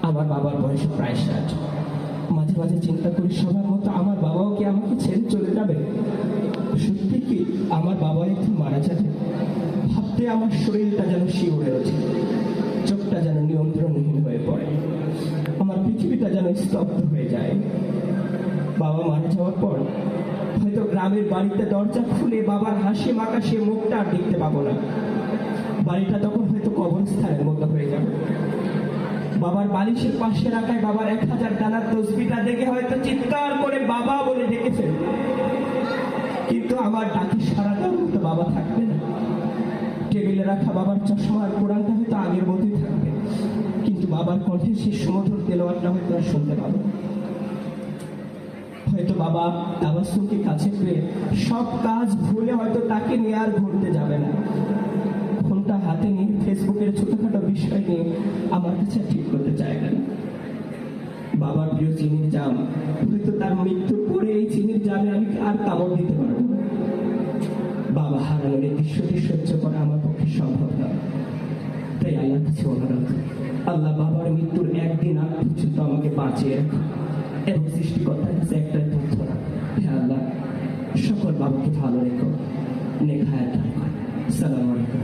আমার বাবার বয়স প্রায় 60। মাঝে মাঝে চিন্তা করি সবার মতো আমার বাবাও কি আমাকে ছেড়ে চলে যাবে? সত্যি কি আমার বাবা একটু মারা যাবে? ভাবতে আমার শরীরটা যেন শিউরে ওঠে, চোখটা যেন নিয়ন্ত্রণহীন হয়ে পড়ে, আমার পৃথিবীটা যেন স্তব্ধ হয়ে যায়। বাবা মারা যাওয়ার পর হয়তো গ্রামের বাড়িতে দরজা খুলে বাবার হাসি মাখা সে মুখটা আর দেখতে পাবো না। বাড়িটা তখন হয়তো কবরস্থানের মতো হয়ে যাবে। বাবার বালিশের পাশে রাখায় বাবার 1000 দানার তসবিটা দেখে হয়তো চিৎকার করে বাবা বলে ডেকে ফেলবে, কিন্তু আমার ডাকে সারা দেওয়ার মতো বাবা থাকবে না। টেবিলে রাখা বাবার চশমা আর কোরআনটা হয়তো আগের মতোই থাকবে, কিন্তু বাবার কণ্ঠে সেই সুমধুর তেলাওয়াতটা হয়তো আর শুনতে পাবো। হয়তো বাবা তাবাসসুমকে কাছে পেয়ে সব কাজ ভুলে হয়তো তাকে নিয়ে আর ঘুরতে যাবে না। ফোনটা হাতে নিয়ে ফেসবুকের ছোটখাটো বিষয় নিয়ে আমার কাছে ঠিক করতে চাইবে না। বাবার প্রিয় চিনির জাম হয়তো তার মৃত্যুর পরে এই চিনির জামে আমি আর কামড় দিতে পারবো না। বাবা হারানোর এই দৃশ্যটি সহ্য করা আমার পক্ষে সম্ভব না। তাই আল্লাহর কাছে অনুরোধ, আল্লাহ বাবার মৃত্যুর একদিন আগ পর্যন্ত আমাকে বাঁচিয়ে রাখো এবং সৃষ্টিকর্তার কাছে একটাই প্রার্থনা, হে আল্লাহ সকল বাবাকে ভালো রেখো, নেক হায়াত দান করো। আসসালামু আলাইকুম।